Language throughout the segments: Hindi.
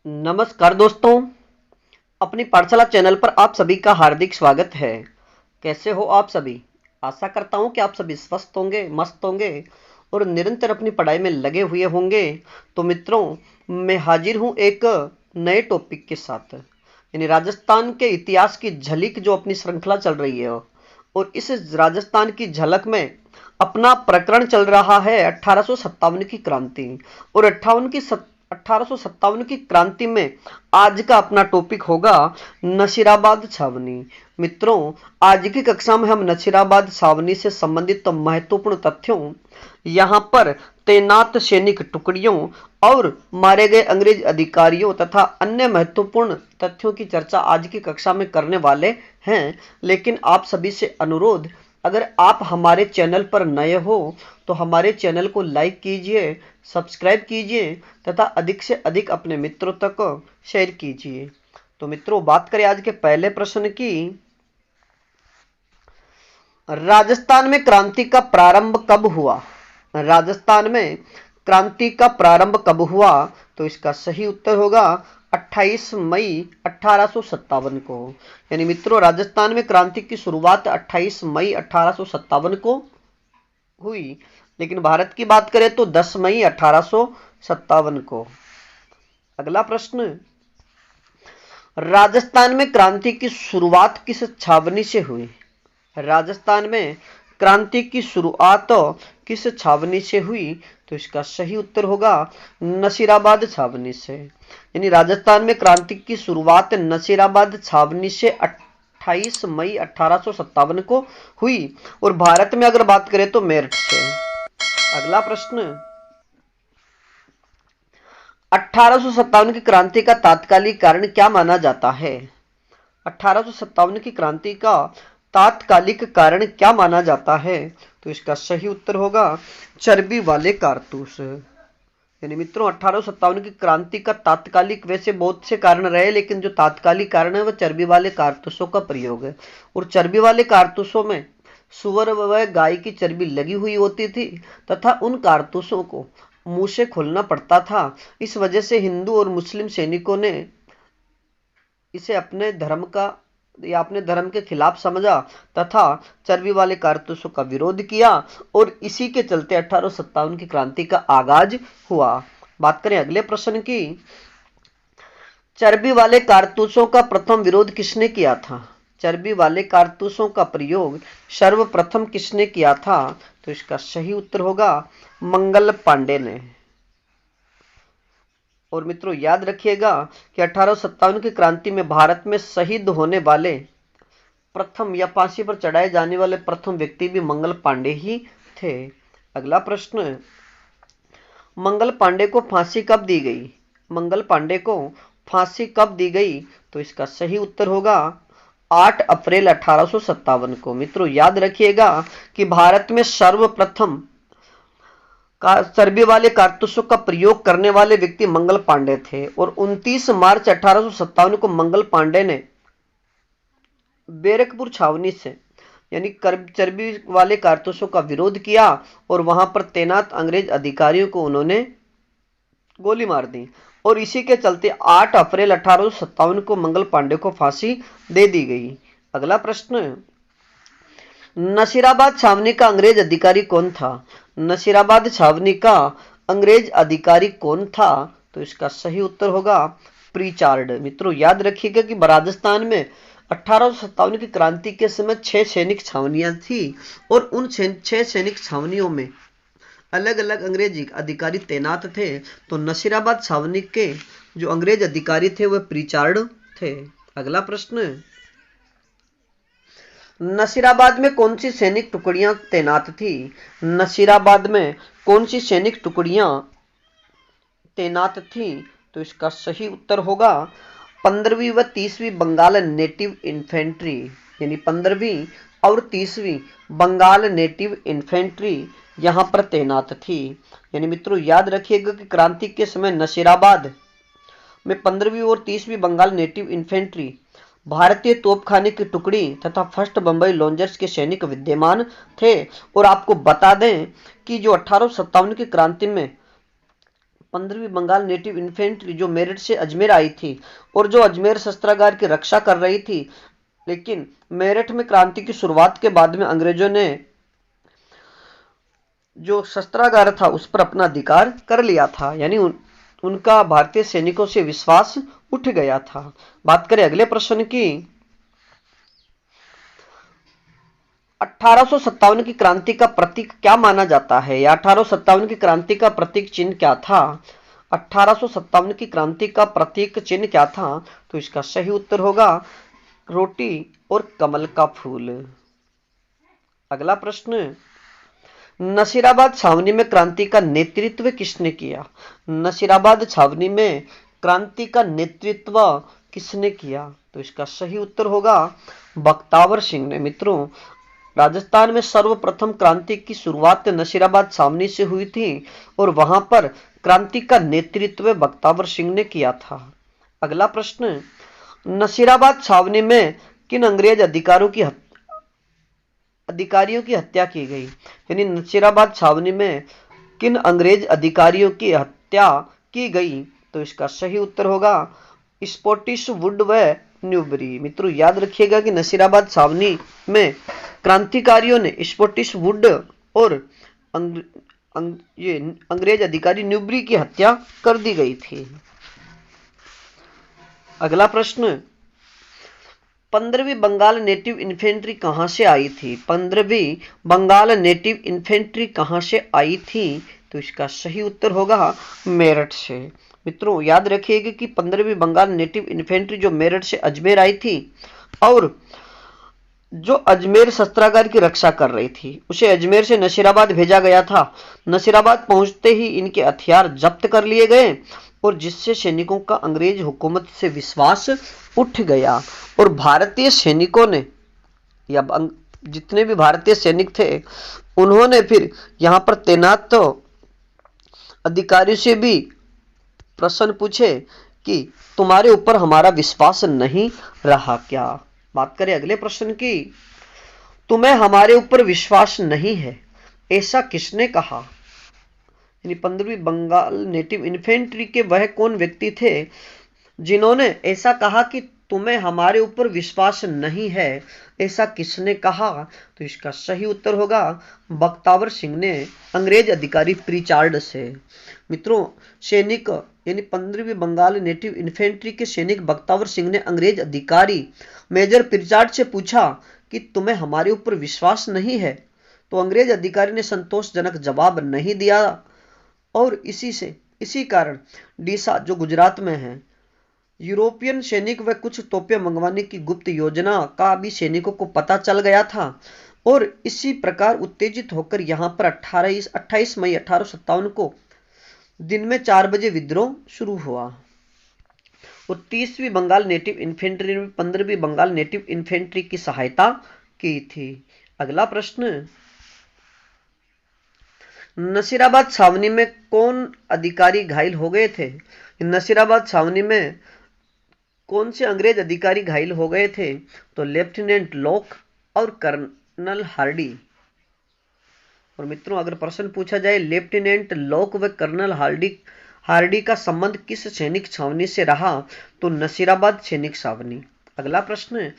नमस्कार दोस्तों, अपनी पाठशाला चैनल पर आप सभी का हार्दिक स्वागत है। कैसे हो आप सभी? आशा करता हूँ कि आप सभी स्वस्थ होंगे, मस्त होंगे और निरंतर अपनी पढ़ाई में लगे हुए होंगे। तो मित्रों, मैं हाजिर हूँ एक नए टॉपिक के साथ, यानी राजस्थान के इतिहास की झलक जो अपनी श्रृंखला चल रही है। और इस राजस्थान की झलक में अपना प्रकरण चल रहा है 1857 की क्रांति। और 1857 की क्रांति में आज का अपना टॉपिक होगा नशीराबाद छावनी। मित्रों, आज की कक्षा में हम नशीराबाद छावनी से संबंधित महत्वपूर्ण तथ्यों, यहाँ पर तैनात सैनिक टुकड़ियों और मारे गए अंग्रेज अधिकारियों तथा अन्य महत्वपूर्ण तथ्यों की चर्चा आज की कक्षा में करने वाले हैं। लेकिन आप सभी से अनुरोध, अगर आप हमारे चैनल पर नए हो तो हमारे चैनल को लाइक कीजिए, सब्सक्राइब कीजिए तथा अधिक से अधिक अपने मित्रों तक शेयर कीजिए। तो मित्रों, बात करें आज के पहले प्रश्न की। राजस्थान में क्रांति का प्रारंभ कब हुआ? राजस्थान में क्रांति का प्रारंभ कब हुआ? तो इसका सही उत्तर होगा 28 मई 1857 को। यानी मित्रों, राजस्थान में क्रांति की शुरुआत 28 मई 1857 को हुई, लेकिन भारत की बात करें तो 10 मई 1857 को। अगला प्रश्न, राजस्थान में क्रांति की शुरुआत किस छावनी से हुई? राजस्थान में क्रांति की शुरुआत किस छावनी से हुई? तो इसका सही उत्तर होगा नसीराबाद छावनी से। यानी राजस्थान में क्रांति की शुरुआत नसीराबाद छावनी से 28 मई 1857 को हुई। और भारत में अगर बात करें तो मेरठ से। अगला प्रश्न, 1857 की क्रांति का तात्कालिक कारण क्या माना जाता है? 1857 की क्रांति का तात्कालिक कारण क्या माना जाता है? तो इसका सही उत्तर होगा चर्बी वाले कारतूस। यानी मित्रों, 1857 की क्रांति का तात्कालिक, वैसे बहुत से कारण रहे, लेकिन जो तात्कालिक कारण है वह चर्बी वाले कारतूसों का प्रयोग है। और चर्बी वाले कारतूसों में सुअर व गाय की चर्बी लगी हुई होती थी तथा उन कारतूसों को मुंह से खोलना पड़ता था। इस वजह से हिंदू और मुस्लिम सैनिकों ने इसे अपने धर्म का या अपने धर्म के खिलाफ समझा तथा चर्बी वाले कारतूसों का विरोध किया। और इसी के चलते 1857 की क्रांति का आगाज हुआ। बात करें अगले प्रश्न की। चर्बी वाले कारतूसों का प्रथम विरोध किसने किया था? चर्बी वाले कारतूसों का प्रयोग सर्वप्रथम किसने किया था? तो इसका सही उत्तर होगा मंगल पांडे ने। और मित्रों, याद रखिएगा कि 1857 की क्रांति में भारत में शहीद होने वाले प्रथम या फांसी पर चढ़ाए जाने वाले प्रथम व्यक्ति भी मंगल पांडे ही थे। अगला प्रश्न, मंगल पांडे को फांसी कब दी गई? मंगल पांडे को फांसी कब दी गई? तो इसका सही उत्तर होगा 8 अप्रैल 1857 को। मित्रों, याद रखिएगा कि भारत में सर्वप्रथम चर्बी वाले कारतूसों का प्रयोग करने वाले व्यक्ति मंगल पांडे थे। और 29 मार्च 1857 को मंगल पांडे ने बैरकपुर छावनी से, यानी चर्बी वाले कारतूसों का विरोध किया और वहां पर तैनात अंग्रेज अधिकारियों को उन्होंने गोली मार दी। और इसी के चलते 8 अप्रैल 1857 को मंगल पांडे को फांसी दे दी गई। अगला प्रश्न, नसीराबाद छावनी का अंग्रेज अधिकारी कौन था? नसीराबाद छावनी का अंग्रेज अधिकारी कौन था? तो इसका सही उत्तर होगा प्रीचार्ड। मित्रों, याद रखिएगा कि राजस्थान में 1857 की क्रांति के समय 6 सैनिक छावनियां थी और उन 6 सैनिक छावनियों में अलग अलग अंग्रेज अधिकारी तैनात थे। तो नसीराबाद छावनी के जो अंग्रेज अधिकारी थे वह प्रीचार्ड थे। अगला प्रश्न, नसीराबाद में कौन सी सैनिक टुकड़ियां तैनात थी? नसीराबाद में कौन सी सैनिक टुकड़ियां तैनात थी? तो इसका सही उत्तर होगा 15वीं व 30वीं बंगाल नेटिव इन्फेंट्री। यानी 15वीं और 30वीं बंगाल नेटिव इन्फेंट्री यहां पर तैनात थी। यानी मित्रों, याद रखिएगा कि क्रांति के समय नसीराबाद में 15वीं और 30वीं बंगाल नेटिव इन्फेंट्री, भारतीय तोपखाने की टुकड़ी तथा फर्स्ट बंबई लॉन्जर्स के सैनिक विद्यमान थे। और आपको बता दें कि जो 1857 की क्रांति में 15वीं बंगाल नेटिव इन्फेंट्री जो मेरठ से अजमेर आई थी और जो अजमेर शस्त्रागार की रक्षा कर रही थी, लेकिन मेरठ में क्रांति की शुरुआत के बाद में अंग्रेजों ने जो शस्त्रागार था उस पर अपना अधिकार कर लिया था, यानी उनका भारतीय सैनिकों से विश्वास उठ गया था। बात करें अगले प्रश्न की। 1857 की क्रांति का प्रतीक क्या माना जाता है, या 1857 की क्रांति का प्रतीक चिन्ह क्या था? 1857 की क्रांति का प्रतीक चिन्ह क्या था? तो इसका सही उत्तर होगा रोटी और कमल का फूल। अगला प्रश्न, नसीराबाद छावनी में क्रांति का नेतृत्व किसने किया? नसीराबाद छावनी में क्रांति का नेतृत्व किसने किया? तो इसका सही उत्तर होगा बख्तावर सिंह ने। मित्रों, राजस्थान में सर्वप्रथम क्रांति की शुरुआत नसीराबाद छावनी से हुई थी और वहां पर क्रांति का नेतृत्व बख्तावर सिंह ने किया था। अगला प्रश्न, नसीराबाद छावनी में किन अंग्रेज अधिकारियों की हत्या की गई? यानी नसीराबाद छावनी में किन अंग्रेज अधिकारियों की हत्या की गई? तो इसका सही उत्तर होगा स्कॉटिश वुड व न्यूबरी। मित्रों, याद रखिएगा कि नसीराबाद छावनी में क्रांतिकारियों ने स्कॉटिश वुड और ये अंग्रेज अधिकारी न्यूबरी की हत्या कर दी गई थी। अगला प्रश्न, 15वीं बंगाल नेटिव इन्फेंट्री कहां से आई थी? 15वीं बंगाल नेटिव इन्फेंट्री कहां से आई थी? तो इसका सही उत्तर होगा मेरठ से। मित्रों, याद रखिएगा कि 15वीं बंगाल नेटिव इन्फेंट्री जो मेरठ से अजमेर आई थी और जो अजमेर शस्त्रागार की रक्षा कर रही थी, उसे अजमेर से नसीराबाद भेजा गया था। नसीराबाद पहुंचते ही इनके हथियार जब्त कर लिए गए और जिससे सैनिकों का अंग्रेज हुकूमत से विश्वास उठ गया और भारतीय सैनिकों ने, या जितने भी भारतीय सैनिक थे, उन्होंने फिर यहां पर तैनात तो अधिकारी से भी प्रश्न पूछे कि तुम्हारे ऊपर हमारा विश्वास नहीं रहा क्या? बात करें अगले प्रश्न की। तुम्हें हमारे ऊपर विश्वास नहीं है, ऐसा किसने कहा? यानी 15वीं बंगाल नेटिव इन्फेंट्री के वह कौन व्यक्ति थे जिन्होंने ऐसा कहा कि तुम्हें हमारे ऊपर विश्वास नहीं है, ऐसा किसने कहा? तो इसका सही उत्तर होगा बख्तावर सिंह ने अंग्रेज अधिकारी प्रीचार्ड से। मित्रों, सैनिक यानी 15वीं बंगाल नेटिव इन्फेंट्री के सैनिक बख्तावर सिंह ने अंग्रेज अधिकारी मेजर प्रीचार्ड से पूछा कि तुम्हें हमारे ऊपर विश्वास नहीं है, तो अंग्रेज अधिकारी ने संतोषजनक जवाब नहीं दिया और इसी कारण डीसा जो गुजरात में है, यूरोपियन सैनिक व कुछ तोपें मंगवाने की गुप्त योजना का भी सैनिकों को पता चल गया था और इसी प्रकार उत्तेजित होकर यहां पर 28 मई 1857 को दिन में 4 बजे विद्रोह शुरू हुआ और 30वीं बंगाल नेटिव इन्फेंट्री ने 15वीं बंगाल नेटिव इन्फेंट्री की सहायता की थी। अगला प्रश्न, नसीराबाद छावनी में कौन अधिकारी घायल हो गए थे? नसीराबाद छावनी में कौन से अंग्रेज अधिकारी घायल हो गए थे? तो लेफ्टिनेंट लॉक और कर्नल हार्डी। और मित्रों, अगर प्रश्न पूछा जाए लेफ्टिनेंट लॉक व कर्नल हार्डी का संबंध किस सैनिक छावनी से रहा? तो नसीराबाद सैनिक छावनी। अगला प्रश्न,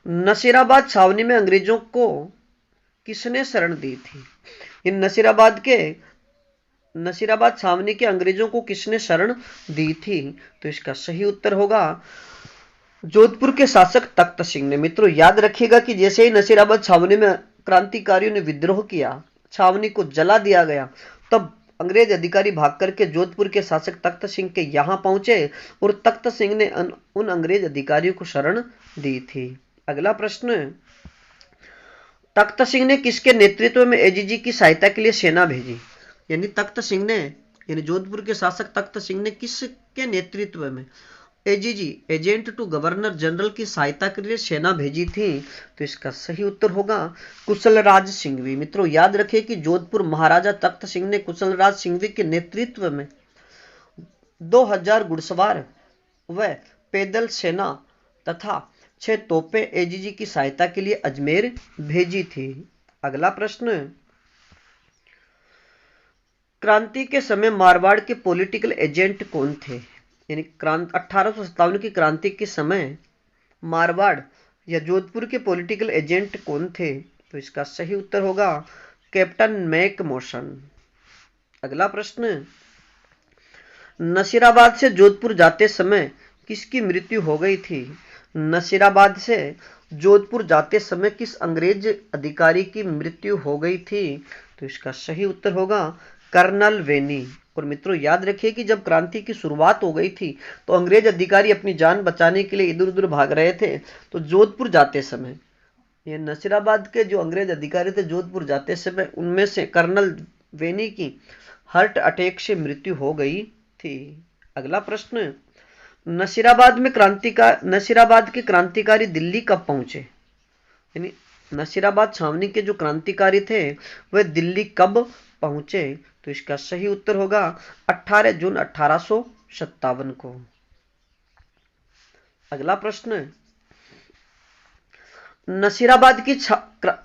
नसीराबाद छावनी में अंग्रेजों को किसने शरण दी थी? इन नसीराबाद छावनी के अंग्रेजों को किसने शरण दी थी? तो इसका सही उत्तर होगा जोधपुर के शासक तख्त सिंह ने। मित्रों, याद रखिएगा कि जैसे ही नसीराबाद छावनी में क्रांतिकारियों ने विद्रोह किया, छावनी को जला दिया गया, तब अंग्रेज अधिकारी भाग करके जोधपुर के शासक तख्त सिंह के यहां पहुंचे और तख्त सिंह ने उन अंग्रेज अधिकारियों को शरण दी थी। अगला प्रश्न, तख्त सिंह ने किसके नेतृत्व में एजीजी की सहायता के लिए सेना भेजी? यानी तख्त सिंह ने, यानी जोधपुर के शासक तख्त सिंह ने किसके नेतृत्व में AGG, agent to governor general की सहायता के लिए सेना भेजी थी? तो इसका सही उत्तर होगा कुशलराज सिंघवी। मित्रों, याद रखिए कि जोधपुर महाराजा तख्त सिंह ने कुशलराज सिंघवी के नेतृत्व में 2000 घुड़सवार व पैदल सेना तथा 6 तोपें एजीजी की सहायता के लिए अजमेर भेजी थी। अगला प्रश्न, क्रांति के समय मारवाड़ के पॉलिटिकल एजेंट कौन थे? यानी 1857 की क्रांति के समय मारवाड़ या जोधपुर के पॉलिटिकल एजेंट कौन थे? तो इसका सही उत्तर होगा कैप्टन मैक मॉशन। अगला प्रश्न, नसीराबाद से जोधपुर जाते समय किसकी मृत्यु हो गई थी? नसीराबाद से जोधपुर जाते समय किस अंग्रेज अधिकारी की मृत्यु हो गई थी? तो इसका सही उत्तर होगा कर्नल वेनी। और मित्रों याद रखिए कि जब क्रांति की शुरुआत हो गई थी तो अंग्रेज अधिकारी अपनी जान बचाने के लिए इधर उधर भाग रहे थे। तो जोधपुर जाते समय ये नसीराबाद के जो अंग्रेज अधिकारी थे जोधपुर जाते समय उनमें से कर्नल वेनी की हार्ट अटैक से मृत्यु हो गई थी। अगला प्रश्न, नसीराबाद के क्रांतिकारी दिल्ली कब पहुंचे? यानी नसीराबाद छावनी के जो क्रांतिकारी थे वह दिल्ली कब पहुंचे? तो इसका सही उत्तर होगा 18 जून 1857 को। अगला प्रश्न,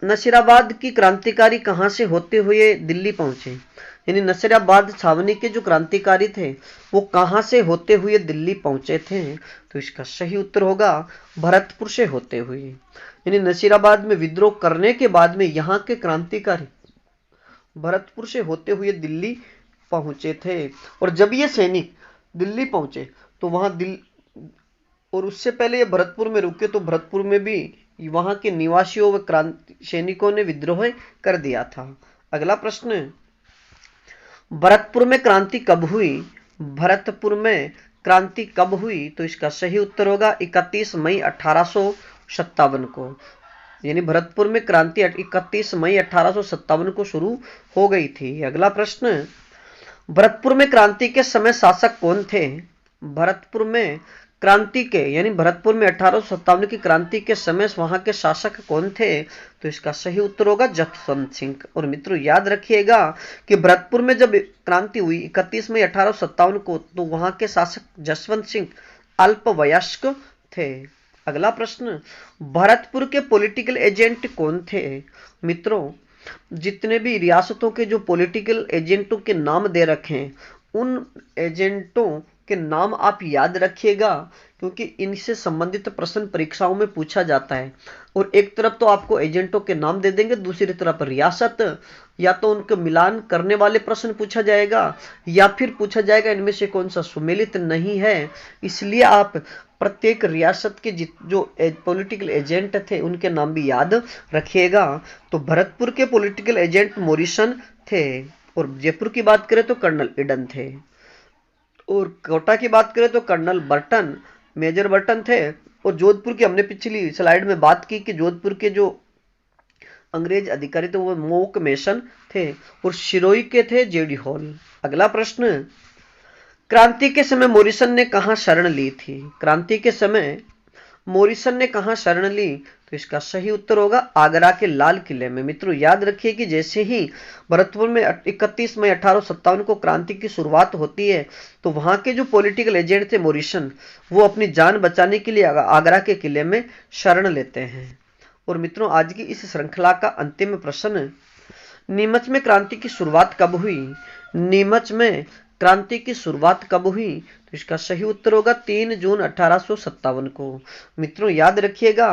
नसीराबाद की क्रांतिकारी कहां से होते हुए दिल्ली पहुंचे? यानी नसीराबाद छावनी के जो क्रांतिकारी थे वो कहां से होते हुए दिल्ली पहुंचे थे? तो इसका सही उत्तर होगा भरतपुर से होते हुए। यानी नसीराबाद में विद्रोह करने के बाद में यहाँ के क्रांतिकारी भरतपुर से होते हुए दिल्ली पहुंचे थे। और जब ये सैनिक दिल्ली पहुंचे तो और उससे पहले ये भरतपुर में रुके तो भरतपुर में भी वहां के निवासियों व सैनिकों ने विद्रोह कर दिया था। अगला प्रश्न, भरतपुर में क्रांति कब हुई? भरतपुर में क्रांति कब हुई? तो इसका सही उत्तर होगा 31 मई 1857 को। यानी भरतपुर में क्रांति 31 मई 1857 को शुरू हो गई थी। अगला प्रश्न, भरतपुर में क्रांति के समय शासक कौन थे? भरतपुर में क्रांति के यानी भरतपुर में 1857 की क्रांति के समय वहां के शासक कौन थे? तो इसका सही उत्तर होगा जसवंत सिंह। और मित्रों याद रखिएगा कि भरतपुर में जब क्रांति हुई 31 मई 1857 को तो वहां के शासक जसवंत सिंह अल्पवयस्क थे। अगला प्रश्न, भरतपुर के पॉलिटिकल एजेंट कौन थे? मित्रों जितने भी रियासतों के जो पॉलिटिकल एजेंटों के नाम दे रखे हैं उन एजेंटों के नाम आप याद रखिएगा क्योंकि इनसे संबंधित प्रश्न परीक्षाओं में पूछा जाता है। और एक तरफ तो आपको एजेंटों के नाम दे देंगे, दूसरी तरफ रियासत, या तो उनके मिलान करने वाले प्रश्न पूछा जाएगा या फिर पूछा जाएगा इनमें से कौन सा सुमेलित नहीं है। इसलिए आप प्रत्येक रियासत के जो पॉलिटिकल एजेंट थे उनके नाम भी याद रखिएगा। तो भरतपुर के पॉलिटिकल एजेंट मॉरिसन थे, और जयपुर की बात करें तो कर्नल ईडन थे, और कोटा की बात करें तो कर्नल बर्टन, मेजर बर्टन थे। और जोधपुर की हमने पिछली स्लाइड में बात की कि जोधपुर के जो अंग्रेज अधिकारी थे वो मोक मेसन थे, और शिरोई के थे जेडी हॉल। अगला प्रश्न, क्रांति के समय मॉरिसन ने कहां शरण ली थी? क्रांति के समय मॉरिसन ने कहां शरण ली? तो इसका सही उत्तर होगा आगरा के लाल किले में। मित्रों याद रखिए कि जैसे ही भरतपुर में 31 मई 1857 को क्रांति की शुरुआत होती है तो वहां के जो पॉलिटिकल एजेंट थे मॉरिसन वो अपनी जान बचाने के लिए आगरा के किले में शरण लेते हैं। और मित्रों आज की इस श्रृंखला का अंतिम प्रश्न, नीमच में क्रांति की शुरुआत कब हुई? नीमच में क्रांति की शुरुआत कब हुई? तो इसका सही उत्तर होगा 3 जून 1857 को। मित्रों याद रखिएगा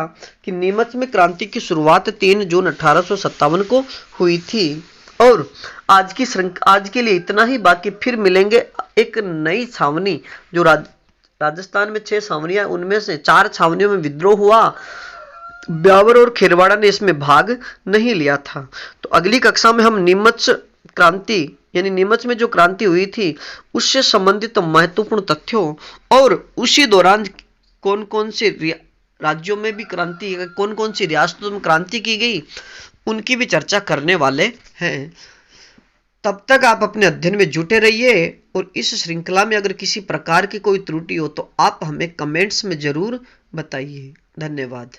कि नीमच में क्रांति की शुरुआत 3 जून 1857 को हुई थी। और आज के लिए इतना ही, बाकी फिर मिलेंगे एक नई छावनी जो राजस्थान में 6 छावनियां, उनमें से 4 छावनियों में विद्रोह हुआ। ब्यावर और खेरवाड़ा ने इसमें भाग नहीं लिया था। तो अगली कक्षा में हम नीमच क्रांति यानी नीमच में जो क्रांति हुई थी उससे संबंधित महत्वपूर्ण तथ्यों और उसी दौरान कौन कौन से राज्यों में भी क्रांति, कौन कौन सी रियासतों में क्रांति की गई, उनकी भी चर्चा करने वाले हैं। तब तक आप अपने अध्ययन में जुटे रहिए, और इस श्रृंखला में अगर किसी प्रकार की कोई त्रुटि हो तो आप हमें कमेंट्स में जरूर बताइए। धन्यवाद।